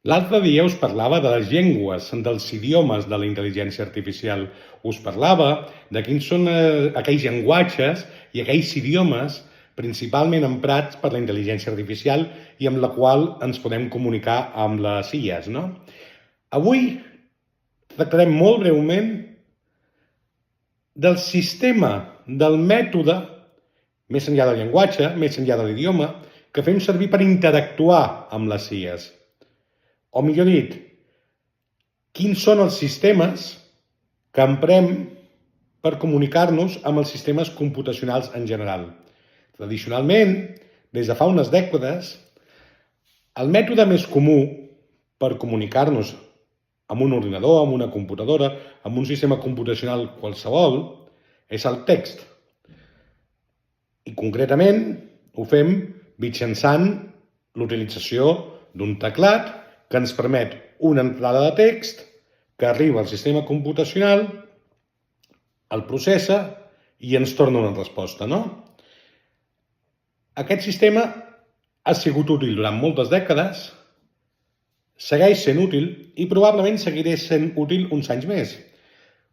L'altre dia us parlava de les llengües, dels idiomes de la intel·ligència artificial. Us parlava de quins són aquells llenguatges i aquells idiomes principalment emprats per la intel·ligència artificial i amb la qual ens podem comunicar amb les IAs, no? Avui tractarem molt breument del sistema, del mètode, més enllà del llenguatge, més enllà de l'idioma, que fem servir per interactuar amb les IAs. O millor dit, quins són els sistemes que emprem per comunicar-nos amb els sistemes computacionals en general. Tradicionalment, des de fa unes dècades, el mètode més comú per comunicar-nos amb un ordinador, amb una computadora, amb un sistema computacional qualsevol, és el text. I concretament ho fem mitjançant l'utilització d'un teclat que ens permet una entrada de text que arriba al sistema computacional, el processa i ens torna una resposta, no? Aquest sistema ha sigut útil durant moltes dècades, segueix sent útil i probablement seguirà sent útil uns anys més.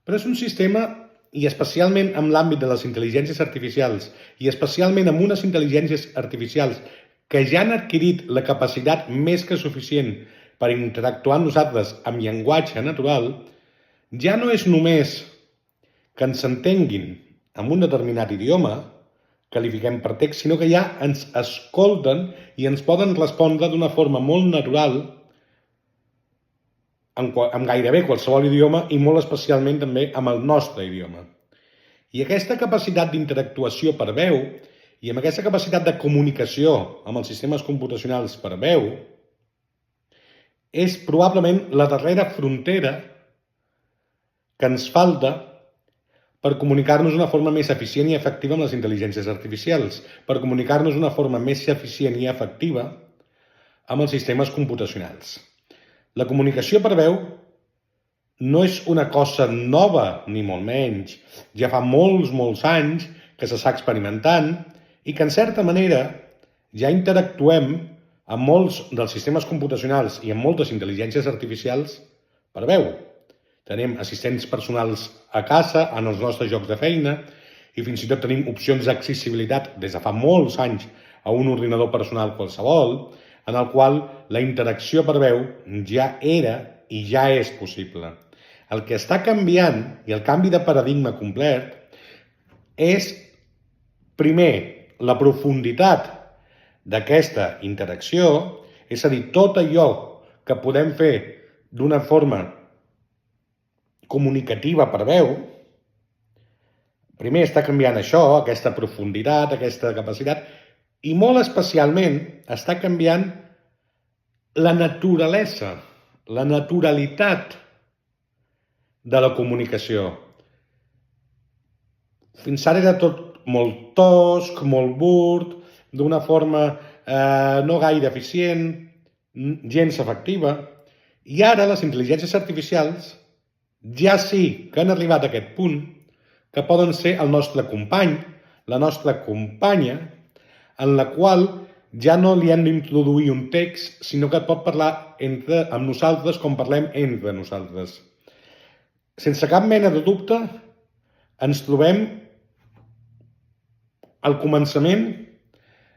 Però és un sistema, i especialment en l'àmbit de les intel·ligències artificials, i especialment amb unes intel·ligències artificials que ja han adquirit la capacitat més que suficient per interactuar amb nosaltres amb llenguatge natural, ja no és només que ens entenguin en un determinat idioma, que li fiquem per text, sinó que ja ens escolten i ens poden respondre d'una forma molt natural amb gairebé qualsevol idioma i molt especialment també amb el nostre idioma. I aquesta capacitat d'interactuació per veu i amb aquesta capacitat de comunicació amb els sistemes computacionals per veu és probablement la darrera frontera que ens falta per comunicar-nos d'una forma més eficient i efectiva amb les intel·ligències artificials, per comunicar-nos d'una forma més eficient i efectiva amb els sistemes computacionals. La comunicació per veu no és una cosa nova, ni molt menys. Ja fa molts anys que s'està experimentant i que, en certa manera, ja interactuem amb molts dels sistemes computacionals i amb moltes intel·ligències artificials per veu. Tenim assistents personals a casa, en els nostres llocs de feina, i fins i tot tenim opcions d'accessibilitat des de fa molts anys a un ordinador personal qualsevol, en el qual la interacció per veu ja era i ja és possible. El que està canviant, i el canvi de paradigma complet, és, primer, la profunditat d'aquesta interacció, és a dir, tot allò que podem fer d'una forma comunicativa per veu, primer està canviant això, aquesta profunditat, aquesta capacitat, i molt especialment està canviant la naturalesa, la naturalitat de la comunicació. Fins ara era tot molt tosc, molt burt, d'una forma no gaire eficient, gens efectiva, i ara les intel·ligències artificials ja sí que han arribat a aquest punt que poden ser el nostre company, la nostra companya, en la qual ja no li hem d'introduir un text, sinó que pot parlar amb nosaltres com parlem entre nosaltres. Sense cap mena de dubte, ens trobem al començament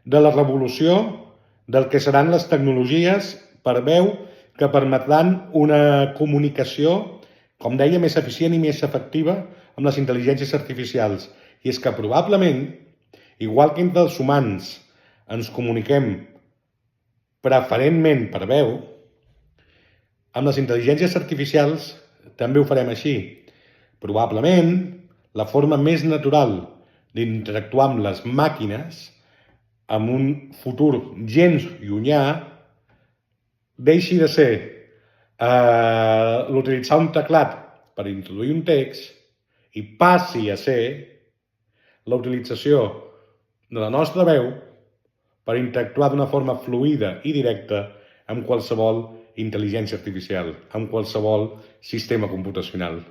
de la revolució del que seran les tecnologies per veu que permetran una comunicació, com deia, més eficient i més efectiva amb les intel·ligències artificials. I és que probablement, igual que entre els humans ens comuniquem preferentment per veu, amb les intel·ligències artificials també ho farem així. Probablement, la forma més natural d'interactuar amb les màquines en un futur gens llunyà deixi de ser l'utilitzar un teclat per introduir un text i passi a ser la utilització de la nostra veu per interactuar d'una forma fluida i directa amb qualsevol intel·ligència artificial, amb qualsevol sistema computacional.